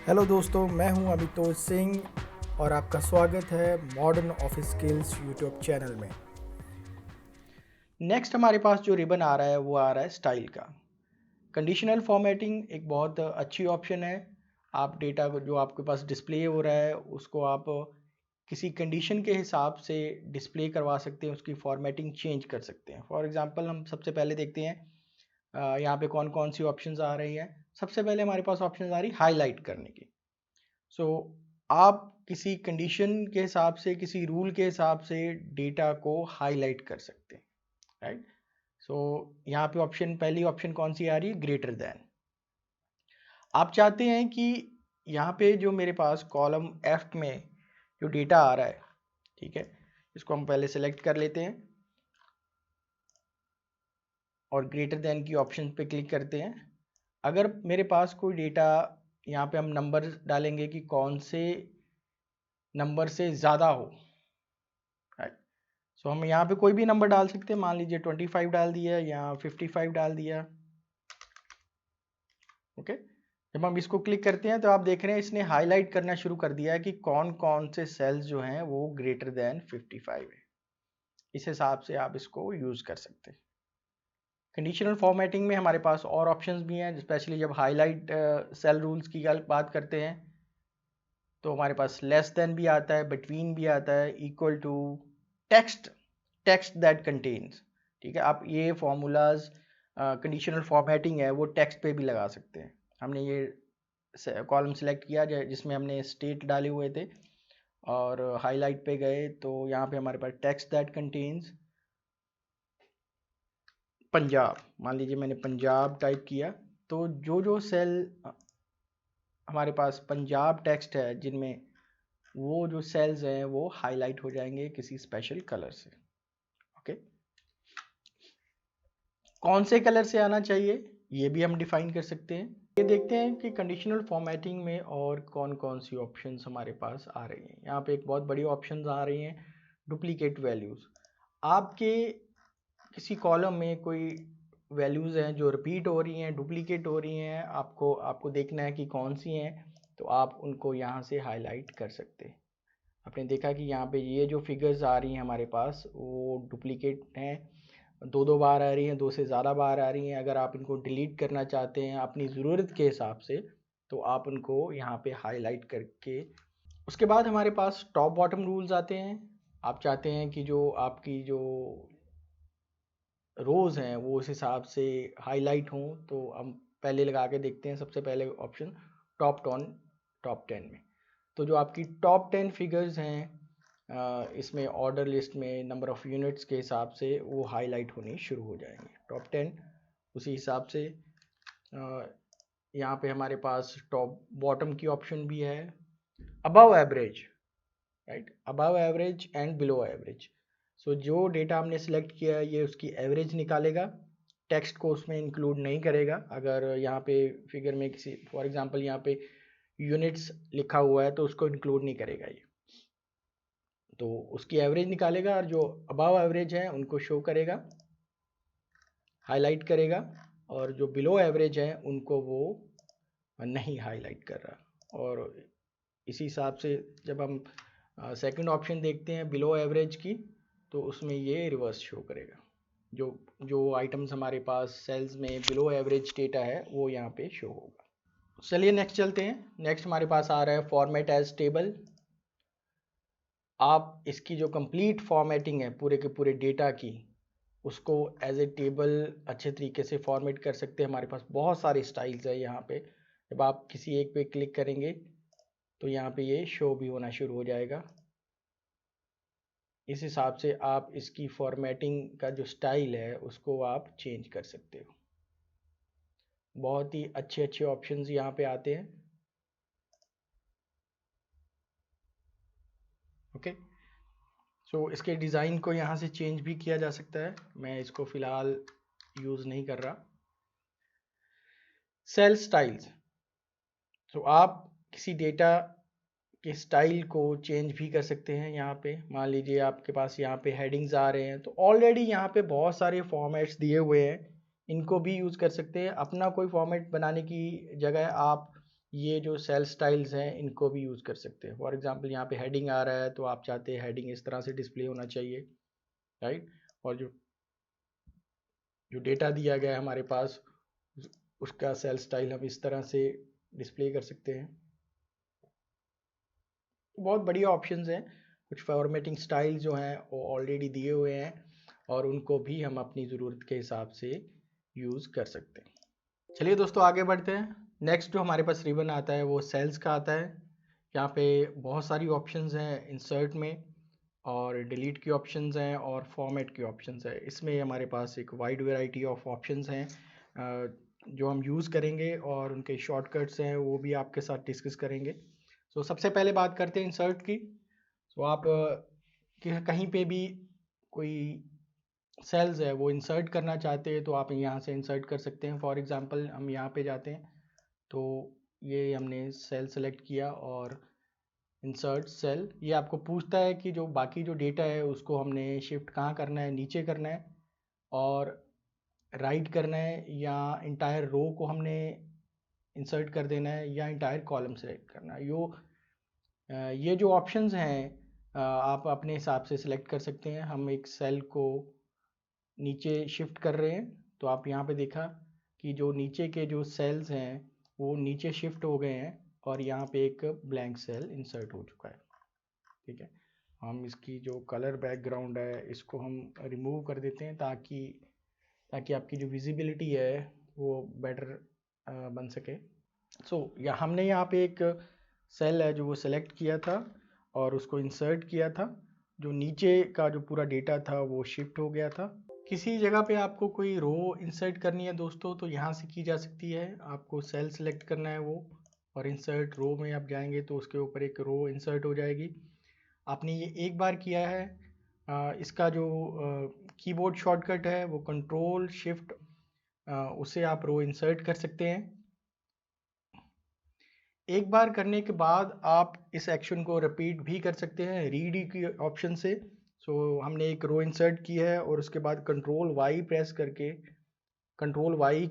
Hello दोस्तों, मैं हूं अभितोष सिंह और आपका स्वागत है modern office skills YouTube channel में। नेक्स्ट हमारे पास जो रिबन आ रहा है वो आ रहा है स्टाइल का। कंडीशनल फॉर्मेटिंग एक बहुत अच्छी ऑप्शन है। आप डेटा को जो आपके पास डिस्प्ले हो रहा है उसको आप किसी कंडीशन के हिसाब से डिस्प्ले करवा सकते हैं, उसकी फॉर्मेटिंग चेंज कर सकते हैं। फॉर एग्जांपल हम सबसे पहले देखते हैं यहाँ पे कौन कौन सी ऑप्शंस आ रही है। सबसे पहले हमारे पास ऑप्शन आ रही है हाईलाइट करने की। सो आप किसी कंडीशन के हिसाब से, किसी रूल के हिसाब से डेटा को हाईलाइट कर सकते हैं, राइट। सो यहाँ पे पहली ऑप्शन कौन सी आ रही है? Greater than. आप चाहते हैं कि यहाँ पे जो मेरे पास कॉलम एफ में जो डेटा आ रहा है, ठीक है, इसको हम पहले सेलेक्ट कर लेते हैं और ग्रेटर देन की ऑप्शन पे क्लिक करते हैं। अगर मेरे पास कोई डेटा, यहाँ पे हम नंबर डालेंगे कि कौन से नंबर से ज़्यादा हो, राइट। सो हम यहाँ पे कोई भी नंबर डाल सकते हैं। मान लीजिए 25 डाल दिया या 55 डाल दिया। ओके, जब हम इसको क्लिक करते हैं तो आप देख रहे हैं इसने हाईलाइट करना शुरू कर दिया है कि कौन कौन से सेल्स जो हैं वो ग्रेटर देन 55 है। इस हिसाब से आप इसको यूज़ कर सकते हैं। कंडीशनल फॉर्मेटिंग में हमारे पास और ऑप्शंस भी हैं, स्पेशली जब हाईलाइट सेल रूल्स की बात करते हैं तो हमारे पास लेस देन भी आता है, बिटवीन भी आता है, equal to, text that contains. ठीक है, आप ये फॉर्मूलाज कंडीशनल फॉर्मेटिंग है वो टेक्स्ट पे भी लगा सकते हैं। हमने ये कॉलम सेलेक्ट किया जिसमें हमने स्टेट डाले हुए थे और हाईलाइट पे गए तो यहाँ पे हमारे पास टेक्स्ट दैट कंटेन्स पंजाब, मान लीजिए मैंने पंजाब टाइप किया तो जो जो सेल हमारे पास पंजाब टेक्स्ट है जिनमें वो जो सेल्स हैं वो हाईलाइट हो जाएंगे किसी स्पेशल कलर से। ओके, कौन से कलर से आना चाहिए ये भी हम डिफाइन कर सकते हैं। ये देखते हैं कि कंडीशनल फॉर्मेटिंग में और कौन कौन सी ऑप्शंस हमारे पास आ रही हैं। यहाँ पे एक बहुत बड़ी ऑप्शंस आ रही हैं, डुप्लीकेट वैल्यूज़। आपके किसी कॉलम में कोई वैल्यूज़ हैं जो रिपीट हो रही हैं, डुप्लीकेट हो रही हैं, आपको आपको देखना है कि कौन सी हैं, तो आप उनको यहाँ से हाईलाइट कर सकते हैं। आपने देखा कि यहाँ पे ये जो फिगर्स आ रही हैं हमारे पास वो डुप्लीकेट हैं, दो बार आ रही हैं, दो से ज़्यादा बार आ रही हैं। अगर आप इनको डिलीट करना चाहते हैं अपनी ज़रूरत के हिसाब से तो आप उनको यहाँ पे हाईलाइट करके, उसके बाद हमारे पास टॉप बॉटम रूल्स आते हैं। आप चाहते हैं कि जो आपकी जो रोज़ हैं वो उस हिसाब से हाईलाइट हों तो हम पहले लगा के देखते हैं। सबसे पहले ऑप्शन टॉप 10 में, तो जो आपकी टॉप 10 फिगर्स हैं इसमें ऑर्डर लिस्ट में नंबर ऑफ़ यूनिट्स के हिसाब से वो हाईलाइट होनी शुरू हो जाएंगे, टॉप 10। उसी हिसाब से यहाँ पे हमारे पास टॉप बॉटम की ऑप्शन भी है, above average, right, above average and below average. So जो डेटा हमने सेलेक्ट किया है ये उसकी एवरेज निकालेगा, टेक्स्ट को उसमें इंक्लूड नहीं करेगा। अगर यहाँ पे फिगर में किसी, फॉर एग्जांपल यहाँ पे यूनिट्स लिखा हुआ है तो उसको इंक्लूड नहीं करेगा ये, तो उसकी एवरेज निकालेगा और जो अबव एवरेज है उनको शो करेगा, हाईलाइट करेगा, और जो बिलो एवरेज है उनको वो नहीं हाईलाइट कर रहा। और इसी हिसाब से जब हम सेकंड ऑप्शन देखते हैं बिलो एवरेज की तो उसमें ये रिवर्स शो करेगा, जो जो आइटम्स हमारे पास सेल्स में बिलो एवरेज डेटा है वो यहाँ पे शो होगा। चलिए नेक्स्ट चलते हैं। नेक्स्ट हमारे पास आ रहा है फॉर्मेट एज टेबल। आप इसकी जो कंप्लीट फॉर्मेटिंग है पूरे के पूरे डेटा की, उसको एज ए टेबल अच्छे तरीके से फॉर्मेट कर सकते हैं। हमारे पास बहुत सारे स्टाइल्स है यहाँ पे, जब आप किसी एक पे क्लिक करेंगे तो यहाँ पे ये शो भी होना शुरू हो जाएगा। इस हिसाब से आप इसकी फॉर्मेटिंग का जो स्टाइल है उसको आप चेंज कर सकते हो। बहुत ही अच्छे अच्छे ऑप्शंस यहाँ पे आते हैं। ओके, सो इसके डिज़ाइन को यहाँ से चेंज भी किया जा सकता है, मैं इसको फ़िलहाल यूज़ नहीं कर रहा। सेल स्टाइल्स, तो आप किसी डेटा के स्टाइल को चेंज भी कर सकते हैं। यहाँ पे मान लीजिए आपके पास यहाँ पे हेडिंग्स आ रहे हैं तो ऑलरेडी यहाँ पे बहुत सारे फॉर्मेट्स दिए हुए हैं, इनको भी यूज़ कर सकते हैं। अपना कोई फॉर्मेट बनाने की जगह आप ये जो सेल स्टाइल्स हैं इनको भी यूज़ कर सकते हैं। फॉर एग्जांपल यहाँ पे हेडिंग आ रहा है तो आप चाहते हैं हेडिंग इस तरह से डिस्प्ले होना चाहिए, राइट। और जो डेटा दिया गया है हमारे पास उसका सेल स्टाइल हम इस तरह से डिस्प्ले कर सकते हैं। बहुत बढ़िया ऑप्शंस हैं। कुछ फॉर्मेटिंग स्टाइल जो हैं वो ऑलरेडी दिए हुए हैं और उनको भी हम अपनी ज़रूरत के हिसाब से यूज़ कर सकते हैं। चलिए दोस्तों आगे बढ़ते हैं। नेक्स्ट जो हमारे पास रिबन आता है वो सेल्स का आता है। यहाँ पे बहुत सारी ऑप्शंस हैं इंसर्ट में, और डिलीट की ऑप्शंस हैं और फॉर्मेट की ऑप्शंस है। इसमें हमारे पास एक वाइड वैरायटी ऑफ ऑप्शंस हैं जो हम यूज़ करेंगे, और उनके शॉर्टकट्स हैं वो भी आपके साथ डिस्कस करेंगे। सो सबसे पहले बात करते हैं इंसर्ट की। सो आप कहीं पे भी कोई सेल्स है वो इंसर्ट करना चाहते हैं तो आप यहाँ से इंसर्ट कर सकते हैं। फॉर एग्जांपल हम यहाँ पे जाते हैं तो ये हमने सेल सेलेक्ट किया और इंसर्ट सेल, ये आपको पूछता है कि जो बाकी जो डेटा है उसको हमने शिफ्ट कहाँ करना है, नीचे करना है और राइट करना है, या इंटायर रो को हमने इंसर्ट कर देना है, या इंटायर कॉलम सेलेक्ट करना है। ये जो ऑप्शंस हैं आप अपने हिसाब से सिलेक्ट कर सकते हैं। हम एक सेल को नीचे शिफ्ट कर रहे हैं तो आप यहाँ पे देखा कि जो नीचे के जो सेल्स हैं वो नीचे शिफ्ट हो गए हैं और यहाँ पे एक ब्लैंक सेल इंसर्ट हो चुका है। ठीक है, हम इसकी जो कलर बैकग्राउंड है इसको हम रिमूव कर देते हैं ताकि आपकी जो विजिबिलिटी है वो बेटर बन सके। या हमने यहाँ पे एक सेल है जो वो सेलेक्ट किया था और उसको इंसर्ट किया था। जो नीचे का जो पूरा डेटा था वो शिफ्ट हो गया था। किसी जगह पे आपको कोई रो इंसर्ट करनी है दोस्तों तो यहाँ से की जा सकती है। आपको सेल सेलेक्ट करना है वो, और इंसर्ट रो में आप जाएंगे तो उसके ऊपर एक रो इंसर्ट हो जाएगी। आपने ये एक बार किया है। इसका जो कीबोर्ड शॉर्टकट है वो कंट्रोल शिफ्ट, उसे आप रो इंसर्ट कर सकते हैं। एक बार करने के बाद आप इस एक्शन को रिपीट भी कर सकते हैं रीडी की ऑप्शन से। हमने एक रो इंसर्ट की है और उसके बाद कंट्रोल वाई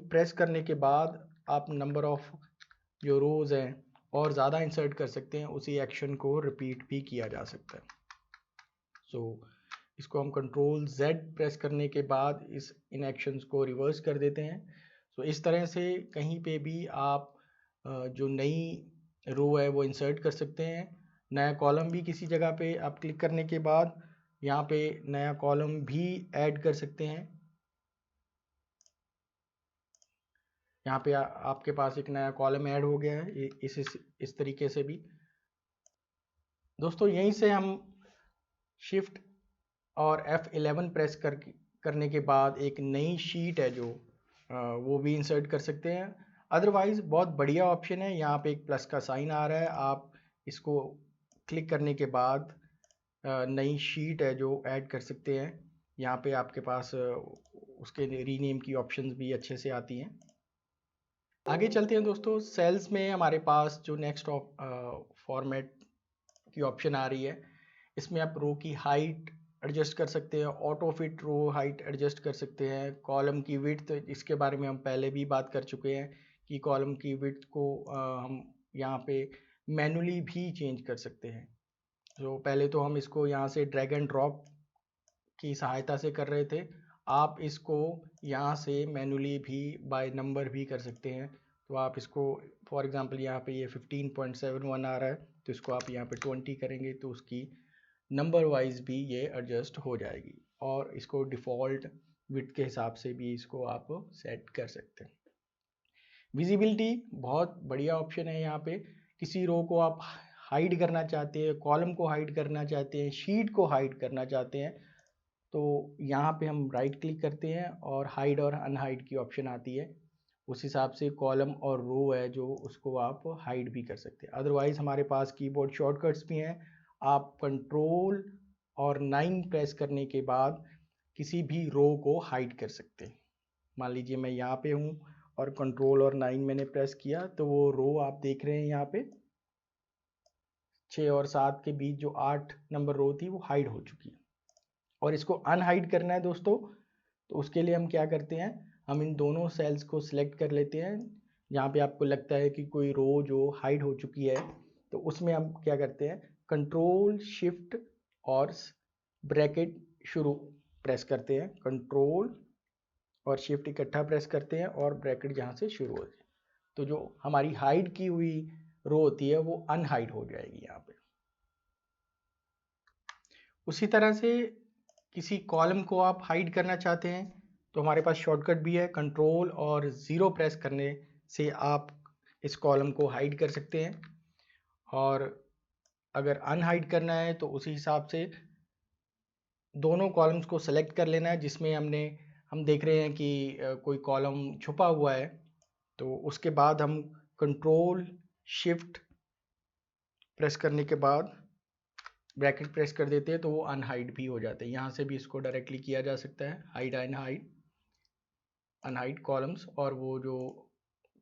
प्रेस करने के बाद आप नंबर ऑफ जो रोज़ हैं और ज़्यादा इंसर्ट कर सकते हैं। उसी एक्शन को रिपीट भी किया जा सकता है। इसको हम कंट्रोल Z प्रेस करने के बाद इन एक्शंस को रिवर्स कर देते हैं। इस तरह से कहीं पे भी आप जो नई रो है वो इंसर्ट कर सकते हैं। नया कॉलम भी किसी जगह पे आप क्लिक करने के बाद यहाँ पे नया कॉलम भी ऐड कर सकते हैं। यहाँ पे आपके पास एक नया कॉलम ऐड हो गया है इस तरीके से भी। दोस्तों यहीं से हम शिफ्ट और F11 प्रेस करने के बाद एक नई शीट है जो वो भी इंसर्ट कर सकते हैं। अदरवाइज़ बहुत बढ़िया ऑप्शन है। यहाँ पे एक प्लस का साइन आ रहा है, आप इसको क्लिक करने के बाद नई शीट है जो ऐड कर सकते हैं। यहाँ पे आपके पास उसके रीनेम की ऑप्शंस भी अच्छे से आती हैं। आगे चलते हैं दोस्तों। सेल्स में हमारे पास जो नेक्स्ट फॉर्मेट की ऑप्शन आ रही है, इसमें आप रो की हाइट एडजस्ट कर सकते हैं, auto fit row height adjust कर सकते हैं, कॉलम की विड्थ, इसके बारे में हम पहले भी बात कर चुके हैं कि कॉलम की विड्थ को हम यहाँ पे मैनुअली भी चेंज कर सकते हैं। पहले तो हम इसको यहाँ से ड्रैग एंड ड्रॉप की सहायता से कर रहे थे, आप इसको यहाँ से मैनुअली भी बाय नंबर भी कर सकते हैं। तो आप इसको फॉर एग्जांपल यहाँ पे ये 15.71 आ रहा है तो इसको आप यहाँ पे 20 करेंगे तो उसकी नंबर वाइज भी ये एडजस्ट हो जाएगी, और इसको डिफ़ॉल्ट विड्थ के हिसाब से भी इसको आप सेट कर सकते हैं। विजिबिलिटी बहुत बढ़िया ऑप्शन है। यहाँ पे किसी रो को आप हाइड करना चाहते हैं, कॉलम को हाइड करना चाहते हैं, शीट को हाइड करना चाहते हैं, तो यहाँ पे हम राइट क्लिक करते हैं और हाइड और अनहाइड की ऑप्शन आती है। उस हिसाब से कॉलम और रो है जो उसको आप हाइड भी कर सकते हैं। अदरवाइज़ हमारे पास कीबोर्ड शॉर्टकट्स भी हैं। आप कंट्रोल और 9 प्रेस करने के बाद किसी भी रो को हाइड कर सकते हैं। मान लीजिए मैं यहाँ पे हूँ और कंट्रोल और 9 मैंने प्रेस किया तो वो रो आप देख रहे हैं यहाँ पे 6 और 7 के बीच जो 8 नंबर रो थी वो हाइड हो चुकी है। और इसको अनहाइड करना है दोस्तों, तो उसके लिए हम क्या करते हैं, हम इन दोनों सेल्स को सिलेक्ट कर लेते हैं, जहाँ पे आपको लगता है कि कोई रो जो हाइड हो चुकी है, तो उसमें हम क्या करते हैं, कंट्रोल शिफ्ट और ब्रैकेट शुरू प्रेस करते हैं, कंट्रोल और शिफ्ट इकट्ठा प्रेस करते हैं और ब्रैकेट जहाँ से शुरू होती है, तो जो हमारी हाइड की हुई रो होती है वो अनहाइड हो जाएगी यहाँ पे। उसी तरह से किसी कॉलम को आप हाइड करना चाहते हैं तो हमारे पास शॉर्टकट भी है, कंट्रोल और 0 प्रेस करने से आप इस कॉलम को हाइड कर सकते हैं। और अगर अनहाइड करना है तो उसी हिसाब से दोनों कॉलम्स को सेलेक्ट कर लेना है जिसमें हम देख रहे हैं कि कोई कॉलम छुपा हुआ है, तो उसके बाद हम कंट्रोल शिफ्ट प्रेस करने के बाद ब्रैकेट प्रेस कर देते हैं तो वो अनहाइड भी हो जाते हैं। यहाँ से भी इसको डायरेक्टली किया जा सकता है, हाइड अनहाइड कॉलम्स, और वो जो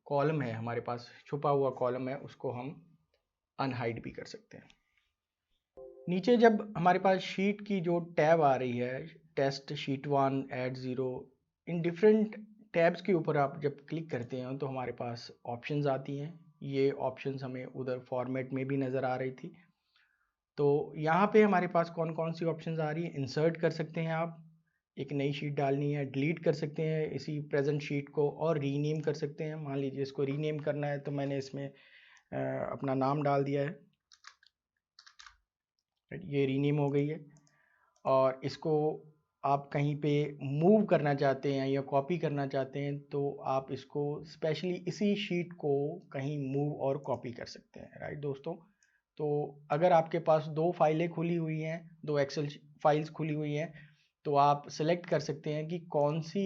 कॉलम है हमारे पास छुपा हुआ कॉलम है उसको हम अनहाइड भी कर सकते हैं। नीचे जब हमारे पास शीट की जो टैब आ रही है, test, sheet 1, add 0, in different tabs के ऊपर आप जब क्लिक करते हैं तो हमारे पास ऑप्शंस आती हैं। ये ऑप्शंस हमें उधर फॉर्मेट में भी नज़र आ रही थी। तो यहाँ पे हमारे पास कौन कौन सी ऑप्शंस आ रही है, इंसर्ट कर सकते हैं आप, एक नई शीट डालनी है, डिलीट कर सकते हैं इसी प्रेजेंट शीट को, और रीनेम कर सकते हैं। मान लीजिए इसको रीनेम करना है तो मैंने इसमें अपना नाम डाल दिया है, ये रीनेम हो गई है। और इसको आप कहीं पे मूव करना चाहते हैं या कॉपी करना चाहते हैं तो आप इसको स्पेशली इसी शीट को कहीं मूव और कॉपी कर सकते हैं, राइट दोस्तों। तो अगर आपके पास 2 फाइलें खुली हुई हैं, 2 एक्सेल फाइल्स खुली हुई हैं, तो आप सेलेक्ट कर सकते हैं कि कौन सी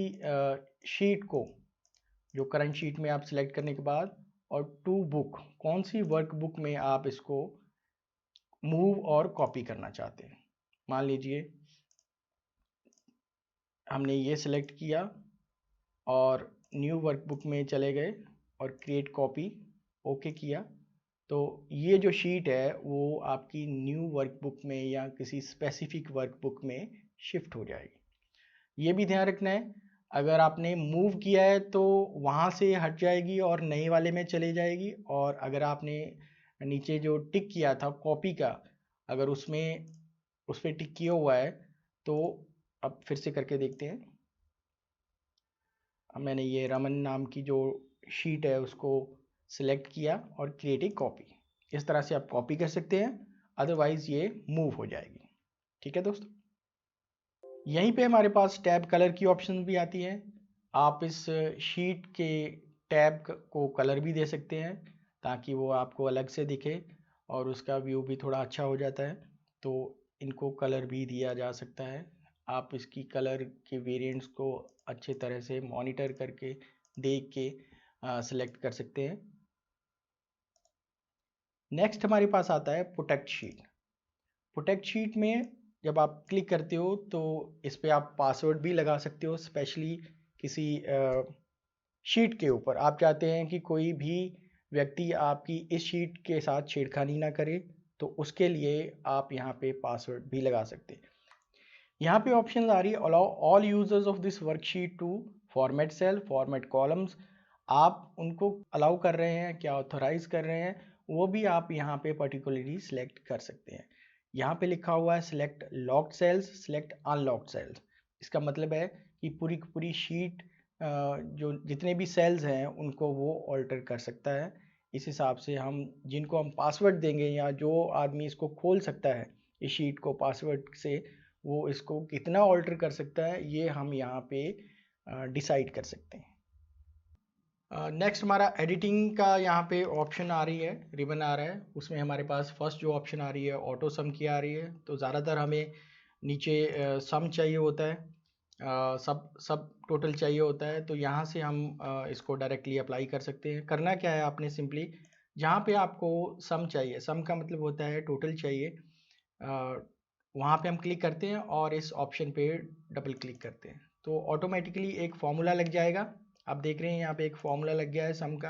शीट को, जो करंट शीट में आप सेलेक्ट करने के बाद, और टू बुक, कौन सी वर्क बुक में आप इसको मूव और कॉपी करना चाहते हैं। मान लीजिए हमने ये सिलेक्ट किया और न्यू वर्कबुक में चले गए और क्रिएट कॉपी ओके किया, तो ये जो शीट है वो आपकी न्यू वर्कबुक में या किसी स्पेसिफिक वर्कबुक में शिफ्ट हो जाएगी। ये भी ध्यान रखना है, अगर आपने मूव किया है तो वहाँ से हट जाएगी और नए वाले में चले जाएगी, और अगर आपने नीचे जो टिक किया था कॉपी का, अगर उस पर टिक किया हुआ है तो अब फिर से करके देखते हैं। मैंने ये रमन नाम की जो शीट है उसको सिलेक्ट किया और क्रिएट ए कॉपी, इस तरह से आप कॉपी कर सकते हैं, अदरवाइज ये मूव हो जाएगी। ठीक है दोस्तों, यहीं पे हमारे पास टैब कलर की ऑप्शन भी आती है। आप इस शीट के टैब को कलर भी दे सकते हैं ताकि वो आपको अलग से दिखे और उसका व्यू भी थोड़ा अच्छा हो जाता है, तो इनको कलर भी दिया जा सकता है। आप इसकी कलर के वेरिएंट्स को अच्छे तरह से मॉनिटर करके देख के सिलेक्ट कर सकते हैं। नेक्स्ट हमारे पास आता है प्रोटेक्ट शीट। प्रोटेक्ट शीट में जब आप क्लिक करते हो तो इस पर आप पासवर्ड भी लगा सकते हो, स्पेशली किसी शीट के ऊपर आप चाहते हैं कि कोई भी व्यक्ति आपकी इस शीट के साथ छेड़खानी ना करे, तो उसके लिए आप यहाँ पे पासवर्ड भी लगा सकते हैं। यहाँ पे ऑप्शन आ रही है, allow all users of this worksheet to format cell, format columns. आप उनको अलाउ कर रहे हैं, क्या ऑथोराइज कर रहे हैं, वो भी आप यहाँ पे पर्टिकुलरली सिलेक्ट कर सकते हैं। यहाँ पे लिखा हुआ है select locked cells, select unlocked cells. इसका मतलब है कि पूरी पूरी शीट जो जितने भी सेल्स हैं उनको वो ऑल्टर कर सकता है। इस हिसाब से जिनको हम पासवर्ड देंगे या जो आदमी इसको खोल सकता है इस शीट को पासवर्ड से, वो इसको कितना ऑल्टर कर सकता है ये हम यहाँ पे डिसाइड कर सकते हैं। नेक्स्ट हमारा एडिटिंग का यहाँ पे ऑप्शन आ रही है, रिबन आ रहा है, उसमें हमारे पास फर्स्ट जो ऑप्शन आ रही है ऑटो सम की आ रही है। तो ज़्यादातर हमें नीचे सम चाहिए होता है, सब टोटल चाहिए होता है, तो यहाँ से हम इसको डायरेक्टली अप्लाई कर सकते हैं। करना क्या है, आपने सिंपली जहाँ पे आपको सम चाहिए, सम का मतलब होता है टोटल चाहिए, वहाँ पे हम क्लिक करते हैं और इस ऑप्शन पे डबल क्लिक करते हैं तो ऑटोमेटिकली एक फॉर्मूला लग जाएगा। आप देख रहे हैं यहाँ पे एक फॉर्मूला लग गया है सम का।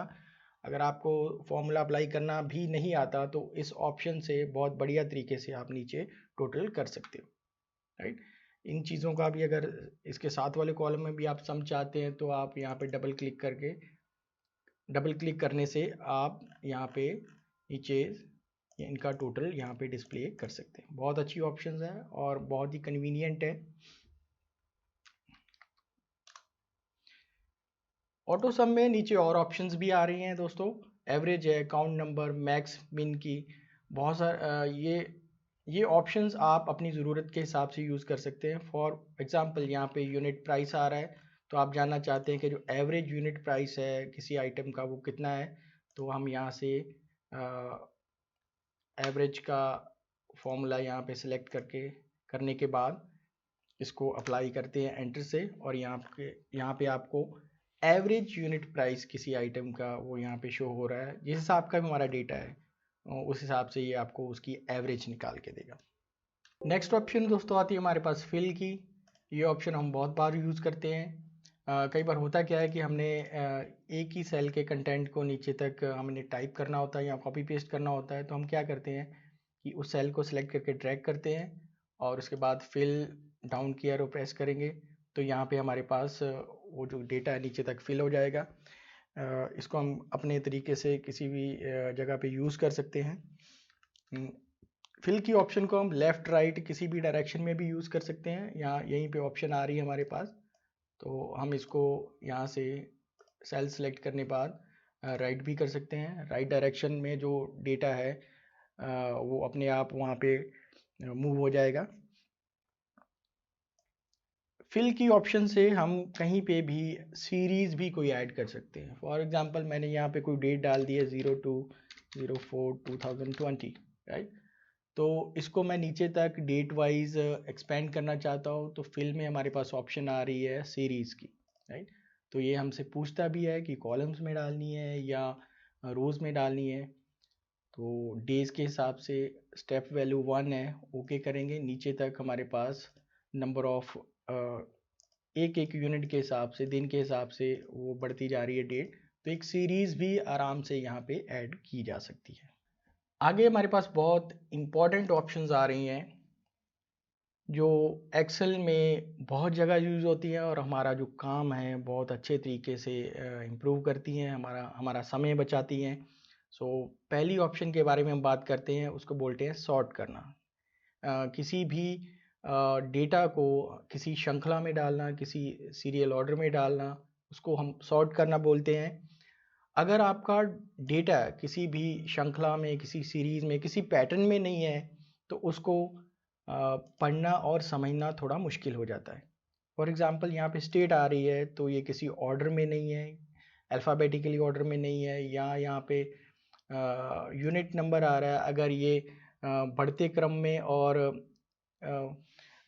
अगर आपको फॉर्मूला अप्लाई करना भी नहीं आता तो इस ऑप्शन से बहुत बढ़िया तरीके से आप नीचे टोटल कर सकते हो, राइट। इन चीज़ों का भी, अगर इसके साथ वाले कॉलम में भी आप सम चाहते हैं तो आप यहाँ पे डबल क्लिक करके डबल क्लिक करने से आप यहाँ पे नीचे इनका टोटल यहाँ पे डिस्प्ले कर सकते हैं। बहुत अच्छी ऑप्शंस है और बहुत ही कन्वीनियंट है। ऑटो सम में नीचे और ऑप्शंस भी आ रही हैं दोस्तों, एवरेज है, काउंट नंबर, मैक्स मिन की, बहुत सारे ये ऑप्शंस आप अपनी ज़रूरत के हिसाब से यूज़ कर सकते हैं। फॉर एग्जांपल यहाँ पे यूनिट प्राइस आ रहा है, तो आप जानना चाहते हैं कि जो एवरेज यूनिट प्राइस है किसी आइटम का वो कितना है, तो हम यहाँ से एवरेज का फॉर्मूला यहाँ पे सिलेक्ट करने के बाद इसको अप्लाई करते हैं एंटर से, और यहाँ पे आपको एवरेज यूनिट प्राइस किसी आइटम का वो यहाँ पे शो हो रहा है। जिस हिसाब का भी हमारा डेटा है उस हिसाब से ये आपको उसकी एवरेज निकाल के देगा। नेक्स्ट ऑप्शन दोस्तों आती है हमारे पास फिल की। ये ऑप्शन हम बहुत बार यूज़ करते हैं। कई बार होता क्या है कि हमने एक ही सेल के कंटेंट को नीचे तक हमने टाइप करना होता है या कॉपी पेस्ट करना होता है, तो हम क्या करते हैं कि उस सेल को सिलेक्ट करके ड्रैग करते हैं और उसके बाद फिल डाउन की एरो प्रेस करेंगे, तो यहाँ पे हमारे पास वो जो डेटा है नीचे तक फिल हो जाएगा। इसको हम अपने तरीके से किसी भी जगह पे यूज़ कर सकते हैं। फिल की ऑप्शन को हम लेफ़्ट राइट किसी भी डायरेक्शन में भी यूज़ कर सकते हैं। यहाँ यहीं पे ऑप्शन आ रही है हमारे पास, तो हम इसको यहाँ से सेल सेलेक्ट करने बाद राइट भी कर सकते हैं। राइट डायरेक्शन में जो डेटा है वो अपने आप वहाँ पे मूव हो जाएगा। फिल की ऑप्शन से हम कहीं पे भी सीरीज़ भी कोई ऐड कर सकते हैं। फॉर एग्जांपल मैंने यहाँ पे कोई डेट डाल दी है 02/04/2020, राइट। तो इसको मैं नीचे तक डेट वाइज एक्सपेंड करना चाहता हूँ, तो फिल में हमारे पास ऑप्शन आ रही है सीरीज़ की, राइट। तो ये हमसे पूछता भी है कि कॉलम्स में डालनी है या रोज़ में डालनी है। तो डेज़ के हिसाब से स्टेप वैल्यू 1 है, ओके करेंगे। नीचे तक हमारे पास नंबर ऑफ एक एक यूनिट के हिसाब से, दिन के हिसाब से वो बढ़ती जा रही है डेट, तो एक सीरीज़ भी आराम से यहाँ पे ऐड की जा सकती है। आगे हमारे पास बहुत इम्पॉर्टेंट ऑप्शंस आ रही हैं जो एक्सेल में बहुत जगह यूज़ होती हैं और हमारा जो काम है बहुत अच्छे तरीके से इम्प्रूव करती हैं, हमारा समय बचाती हैं। पहली ऑप्शन के बारे में हम बात करते हैं, उसको बोलते हैं सॉर्ट करना। किसी भी डेटा को किसी श्रृंखला में डालना, किसी सीरियल ऑर्डर में डालना, उसको हम सॉर्ट करना बोलते हैं। अगर आपका डेटा किसी भी श्रृंखला में, किसी सीरीज़ में, किसी पैटर्न में नहीं है, तो उसको पढ़ना और समझना थोड़ा मुश्किल हो जाता है। फॉर एग्ज़ाम्पल यहाँ पे स्टेट आ रही है, तो ये किसी ऑर्डर में नहीं है, अल्फ़ाबेटिकली ऑर्डर में नहीं है, या यहाँ पे यूनिट नंबर आ रहा है, अगर ये बढ़ते क्रम में और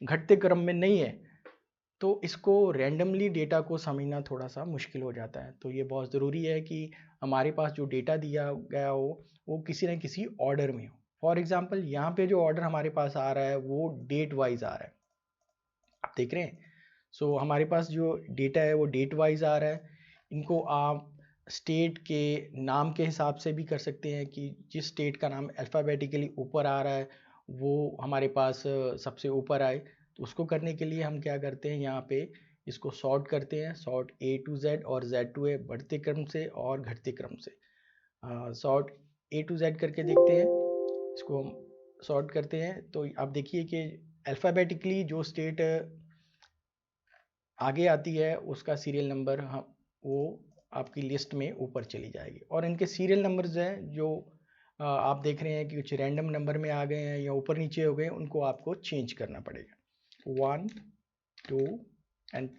घटते क्रम में नहीं है, तो इसको रैंडमली डेटा को समझना थोड़ा सा मुश्किल हो जाता है। तो ये बहुत ज़रूरी है कि हमारे पास जो डेटा दिया गया हो वो किसी न किसी ऑर्डर में हो। फॉर एग्ज़ाम्पल यहाँ पे जो ऑर्डर हमारे पास आ रहा है वो डेट वाइज आ रहा है, आप देख रहे हैं। हमारे पास जो डेटा है वो डेट वाइज आ रहा है। इनको आप स्टेट के नाम के हिसाब से भी कर सकते हैं कि जिस स्टेट का नाम अल्फ़ाबेटिकली ऊपर आ रहा है वो हमारे पास सबसे ऊपर आए। तो उसको करने के लिए हम क्या करते हैं, यहाँ पे इसको सॉर्ट करते हैं, सॉर्ट A to Z और Z to A, बढ़ते क्रम से और घटते क्रम से। सॉर्ट A to Z करके देखते हैं, इसको हम सॉर्ट करते हैं, तो आप देखिए कि अल्फ़ाबेटिकली जो स्टेट आगे आती है उसका सीरियल नंबर हम वो आपकी लिस्ट में ऊपर चली जाएगी। और इनके सीरियल नंबर्स हैं जो आप देख रहे हैं कि कुछ रैंडम नंबर में आ गए हैं या ऊपर नीचे हो गए, उनको आपको चेंज करना पड़ेगा। 1 2 एंड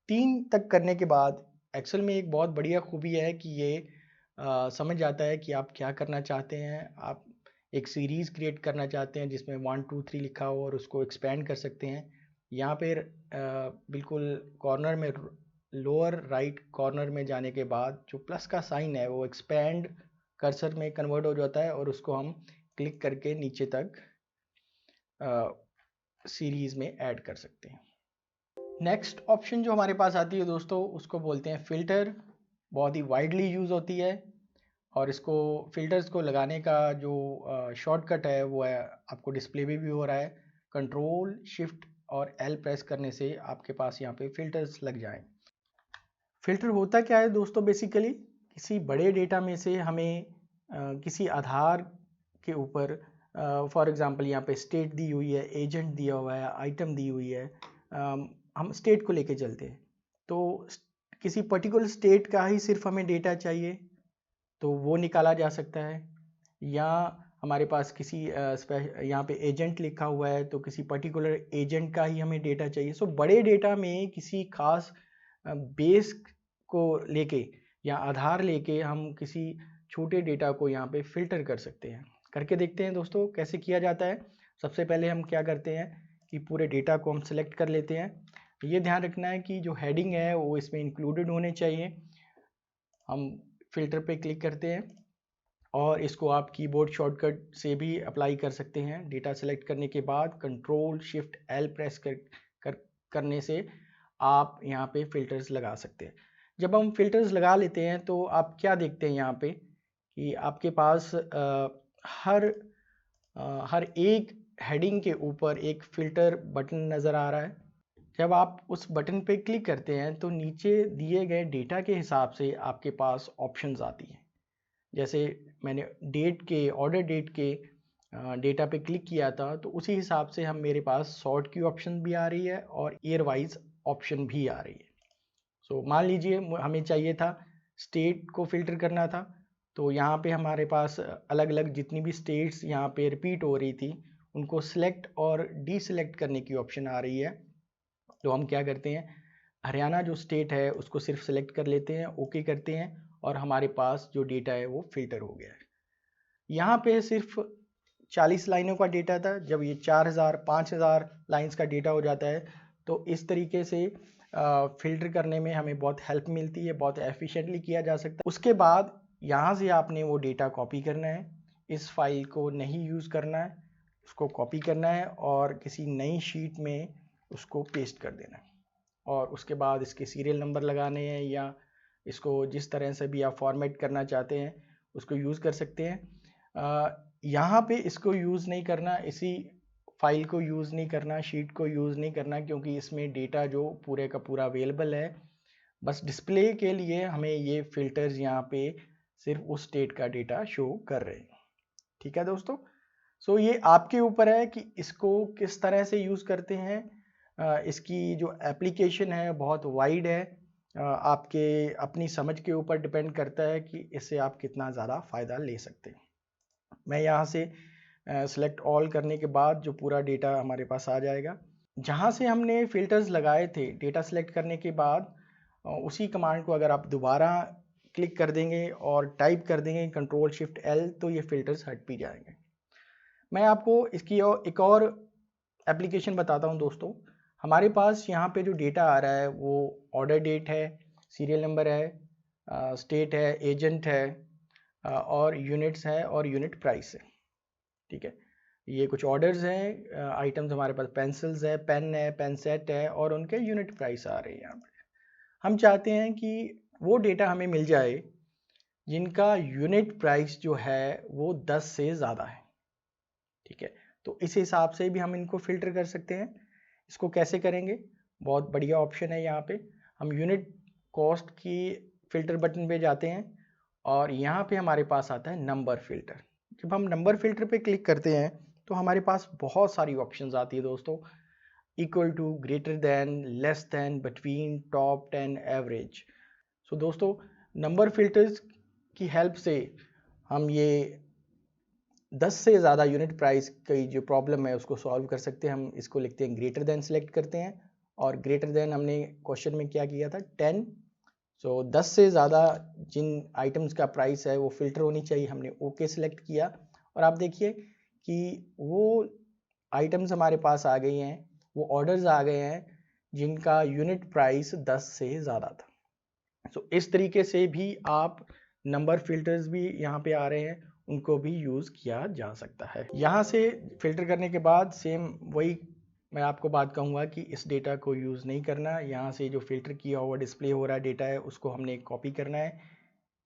3 तक करने के बाद एक्सेल में एक बहुत बढ़िया खूबी है कि ये समझ जाता है कि आप क्या करना चाहते हैं। आप एक सीरीज़ क्रिएट करना चाहते हैं जिसमें 1 2 3 लिखा हो और उसको एक्सपेंड कर सकते हैं। यहाँ पे बिल्कुल कॉर्नर में, लोअर राइट कॉर्नर में जाने के बाद जो प्लस का साइन है वो एक्सपेंड कर्सर में कन्वर्ट हो जाता है और उसको हम क्लिक करके नीचे तक सीरीज़ में ऐड कर सकते हैं। नेक्स्ट ऑप्शन जो हमारे पास आती है दोस्तों उसको बोलते हैं फ़िल्टर। बहुत ही वाइडली यूज़ होती है और इसको फ़िल्टर्स को लगाने का जो शॉर्टकट है वो है आपको डिस्प्ले में भी हो रहा है। कंट्रोल शिफ्ट और L प्रेस करने से आपके पास यहाँ पे फ़िल्टर्स लग जाएं। फ़िल्टर होता क्या है दोस्तों, बेसिकली किसी बड़े डेटा में से हमें किसी आधार के ऊपर, फॉर एग्जांपल यहाँ पे स्टेट दी हुई है, एजेंट दिया हुआ है, आइटम दी हुई है, हम स्टेट को लेके चलते हैं। तो किसी पर्टिकुलर स्टेट का ही सिर्फ हमें डेटा चाहिए तो वो निकाला जा सकता है, या हमारे पास किसी यहाँ पे एजेंट लिखा हुआ है तो किसी पर्टिकुलर एजेंट का ही हमें डेटा चाहिए। सो बड़े डेटा में किसी खास बेस को लेके या आधार लेके हम किसी छोटे डेटा को यहाँ पे फिल्टर कर सकते हैं। करके देखते हैं दोस्तों कैसे किया जाता है। सबसे पहले हम क्या करते हैं कि पूरे डेटा को हम सिलेक्ट कर लेते हैं। ये ध्यान रखना है कि जो हेडिंग है वो इसमें इंक्लूडेड होने चाहिए। हम फिल्टर पे क्लिक करते हैं और इसको आप कीबोर्ड शॉर्टकट से भी अप्लाई कर सकते हैं। डेटा सेलेक्ट करने के बाद कंट्रोल शिफ्ट एल प्रेस करने से आप यहाँ पे फिल्टर्स लगा सकते हैं। जब हम फिल्टर्स लगा लेते हैं तो आप क्या देखते हैं यहाँ पे कि आपके पास हर एक हेडिंग के ऊपर एक फ़िल्टर बटन नज़र आ रहा है। जब आप उस बटन पे क्लिक करते हैं तो नीचे दिए गए डेटा के हिसाब से आपके पास ऑप्शंस आती हैं। जैसे मैंने ऑर्डर डेट के डेटा पे क्लिक किया था तो उसी हिसाब से हम मेरे पास सॉर्ट की ऑप्शन भी आ रही है और ईयर वाइज ऑप्शन भी आ रही है। सो मान लीजिए हमें चाहिए था स्टेट को फिल्टर करना था, तो यहाँ पे हमारे पास अलग अलग जितनी भी स्टेट्स यहाँ पे रिपीट हो रही थी उनको सिलेक्ट और डीसिलेक्ट करने की ऑप्शन आ रही है। तो हम क्या करते हैं, हरियाणा जो स्टेट है उसको सिर्फ सेलेक्ट कर लेते हैं, ओके करते हैं और हमारे पास जो डेटा है वो फिल्टर हो गया है। यहाँ पे सिर्फ 40 लाइनों का डेटा था, जब ये 4000 5000 लाइंस का डेटा हो जाता है तो इस तरीके से फिल्टर करने में हमें बहुत हेल्प मिलती है, बहुत एफिशिएंटली किया जा सकता है। उसके बाद यहाँ से आपने वो डेटा कॉपी करना है, इस फाइल को नहीं यूज़ करना है, उसको कॉपी करना है और किसी नई शीट में उसको पेस्ट कर देना है और उसके बाद इसके सीरियल नंबर लगाने हैं या इसको जिस तरह से भी आप फॉर्मेट करना चाहते हैं उसको यूज़ कर सकते हैं। यहाँ पे इसको यूज़ नहीं करना, इसी फाइल को यूज़ नहीं करना, शीट को यूज़ नहीं करना, क्योंकि इसमें डेटा जो पूरे का पूरा अवेलेबल है। बस डिस्प्ले के लिए हमें ये फिल्टर्स यहाँ पे सिर्फ उस स्टेट का डेटा शो कर रहे हैं। ठीक है दोस्तों, सो ये आपके ऊपर है कि इसको किस तरह से यूज़ करते हैं। इसकी जो एप्लीकेशन है बहुत वाइड है, आपके अपनी समझ के ऊपर डिपेंड करता है कि इससे आप कितना ज़्यादा फ़ायदा ले सकते हैं। मैं यहाँ से सेलेक्ट ऑल करने के बाद जो पूरा डेटा हमारे पास आ जाएगा। जहाँ से हमने फिल्टर्स लगाए थे डेटा सेलेक्ट करने के बाद, उसी कमांड को अगर आप दोबारा क्लिक कर देंगे और टाइप कर देंगे कंट्रोल शिफ्ट एल तो ये फिल्टर्स हट भी जाएंगे। मैं आपको इसकी एक और एप्लीकेशन बताता हूँ दोस्तों। हमारे पास यहाँ पे जो डेटा आ रहा है वो ऑर्डर डेट है, सीरियल नंबर है, स्टेट है, एजेंट है और यूनिट्स है और यूनिट प्राइस है। ठीक है, ये कुछ ऑर्डर्स हैं, आइटम्स हमारे पास पेंसिल्स है, पेन है, पेन सेट है और उनके यूनिट प्राइस आ रहे हैं यहाँ पे। हम चाहते हैं कि वो डेटा हमें मिल जाए जिनका यूनिट प्राइस जो है वो 10 से ज़्यादा है। ठीक है, तो इस हिसाब से भी हम इनको फिल्टर कर सकते हैं। इसको कैसे करेंगे, बहुत बढ़िया ऑप्शन है यहाँ पे। हम यूनिट कॉस्ट की फिल्टर बटन पे जाते हैं और यहाँ पे हमारे पास आता है नंबर फिल्टर। जब हम नंबर फिल्टर पे क्लिक करते हैं तो हमारे पास बहुत सारी ऑप्शंस आती है दोस्तों, equal to, greater than, less than, between, top 10, average. So दोस्तों नंबर फिल्टर्स की हेल्प से हम ये 10 से ज़्यादा यूनिट प्राइस की जो प्रॉब्लम है उसको सॉल्व कर सकते हैं। हम इसको लिखते हैं ग्रेटर देन, सेलेक्ट करते हैं और ग्रेटर देन हमने क्वेश्चन में क्या किया था 10। सो 10 से ज़्यादा जिन आइटम्स का प्राइस है वो फिल्टर होनी चाहिए, हमने ओके सेलेक्ट किया और आप देखिए कि वो आइटम्स हमारे पास आ गई हैं, वो ऑर्डर्स आ गए हैं जिनका यूनिट प्राइस 10 से ज़्यादा था। सो इस तरीके से भी आप नंबर फिल्टर्स भी यहाँ पे आ रहे हैं, उनको भी यूज़ किया जा सकता है। यहाँ से फिल्टर करने के बाद सेम वही मैं आपको बात कहूँगा कि इस डेटा को यूज़ नहीं करना। यहाँ से जो फिल्टर किया हुआ डिस्प्ले हो रहा डेटा है उसको हमने कॉपी करना है,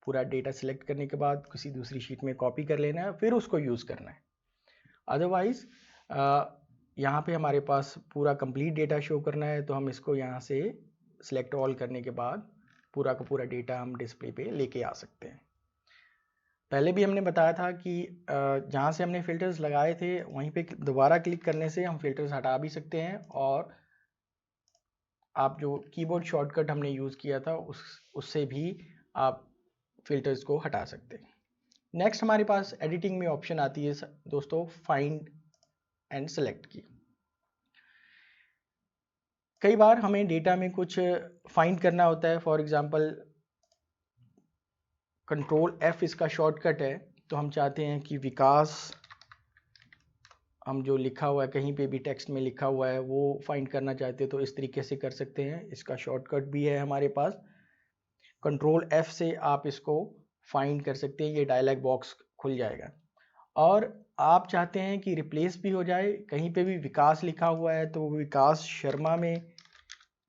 पूरा डेटा सेलेक्ट करने के बाद किसी दूसरी शीट में कॉपी कर लेना है, फिर उसको यूज़ करना है। अदरवाइज़ यहाँ पे हमारे पास पूरा कंप्लीट डेटा शो करना है तो हम इसको यहाँ से सेलेक्ट ऑल करने के बाद पूरा का पूरा डेटा हम डिस्प्ले पे लेके आ सकते हैं। पहले भी हमने बताया था कि जहाँ से हमने फ़िल्टर्स लगाए थे वहीं पे दोबारा क्लिक करने से हम फ़िल्टर्स हटा भी सकते हैं, और आप जो कीबोर्ड शॉर्टकट हमने यूज़ किया था उससे भी आप फ़िल्टर्स को हटा सकते हैं। नेक्स्ट हमारे पास एडिटिंग में ऑप्शन आती है दोस्तों, फाइंड एंड सेलेक्ट की। कई बार हमें डेटा में कुछ फाइंड करना होता है। फॉर एग्जांपल कंट्रोल F इसका शॉर्टकट है, तो हम चाहते हैं कि विकास, हम जो लिखा हुआ है कहीं पे भी टेक्स्ट में लिखा हुआ है वो फाइंड करना चाहते हैं तो इस तरीके से कर सकते हैं। इसका शॉर्टकट भी है हमारे पास। कंट्रोल F से आप इसको फाइंड कर सकते हैं, ये डायलॉग बॉक्स खुल जाएगा। और आप चाहते हैं कि रिप्लेस भी हो जाए, कहीं पे भी विकास लिखा हुआ है तो विकास शर्मा में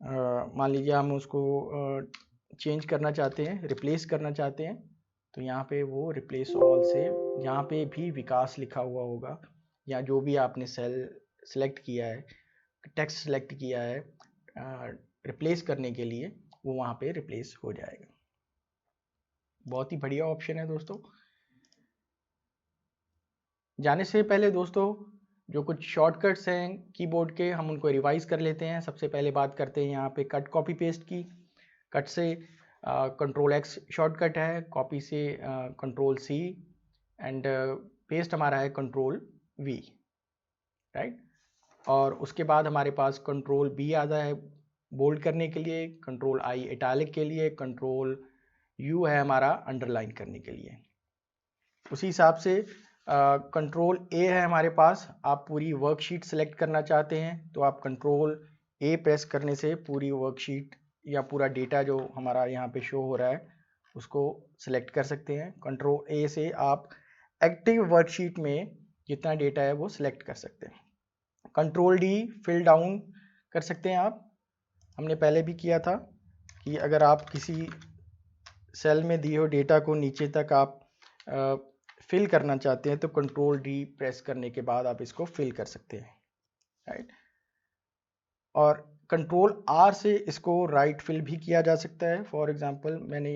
मान लीजिए हम उसको चेंज करना चाहते हैं, रिप्लेस करना चाहते हैं, तो यहाँ पे वो रिप्लेस ऑल से यहाँ पे भी विकास लिखा हुआ होगा, या जो भी आपने सेल सेलेक्ट किया है, टेक्स्ट सेलेक्ट किया है रिप्लेस करने के लिए, वो वहाँ पे रिप्लेस हो जाएगा। बहुत ही बढ़िया ऑप्शन है दोस्तों। जाने से पहले दोस्तों जो कुछ शॉर्टकट्स हैं कीबोर्ड के, हम उनको रिवाइज कर लेते हैं। सबसे पहले बात करते हैं यहाँ पे कट कॉपी पेस्ट की। कट से कंट्रोल X शॉर्टकट है, कॉपी से कंट्रोल C, एंड पेस्ट हमारा है कंट्रोल V, राइट। और उसके बाद हमारे पास कंट्रोल B आता है बोल्ड करने के लिए, कंट्रोल I इटैलिक के लिए, कंट्रोल U है हमारा अंडरलाइन करने के लिए। उसी हिसाब से कंट्रोल A है हमारे पास, आप पूरी वर्कशीट सेलेक्ट करना चाहते हैं तो आप कंट्रोल A प्रेस करने से पूरी वर्कशीट या पूरा डेटा जो हमारा यहाँ पे शो हो रहा है उसको सिलेक्ट कर सकते हैं। कंट्रोल A से आप एक्टिव वर्कशीट में जितना डेटा है वो सिलेक्ट कर सकते हैं। कंट्रोल D फिल डाउन कर सकते हैं आप। हमने पहले भी किया था कि अगर आप किसी सेल में दिए हो डेटा को नीचे तक आप फिल करना चाहते हैं तो कंट्रोल D प्रेस करने के बाद आप इसको फिल कर सकते हैं, राइट। और कंट्रोल R से इसको राइट फिल भी किया जा सकता है। फॉर एग्जांपल मैंने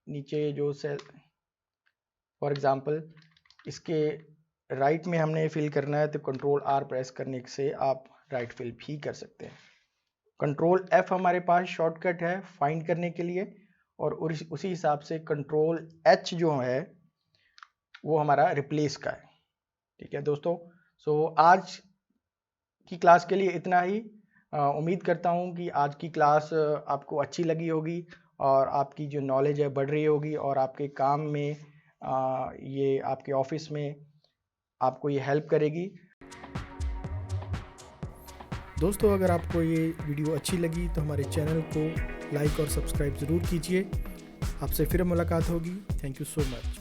नीचे जो सेल, फॉर एग्जांपल इसके राइट में हमने फिल करना है तो कंट्रोल R प्रेस करने से आप राइट फिल भी कर सकते हैं। कंट्रोल F हमारे पास शॉर्टकट है फाइंड करने के लिए, और उसी हिसाब से कंट्रोल H जो है वो हमारा रिप्लेस का है। ठीक है दोस्तों, सो आज की क्लास के लिए इतना ही। उम्मीद करता हूँ कि आज की क्लास आपको अच्छी लगी होगी और आपकी जो नॉलेज है बढ़ रही होगी, और आपके काम में ये आपके ऑफिस में आपको ये हेल्प करेगी। दोस्तों अगर आपको ये वीडियो अच्छी लगी तो हमारे चैनल को लाइक और सब्सक्राइब ज़रूर कीजिए। आपसे फिर मुलाकात होगी। Thank you so much.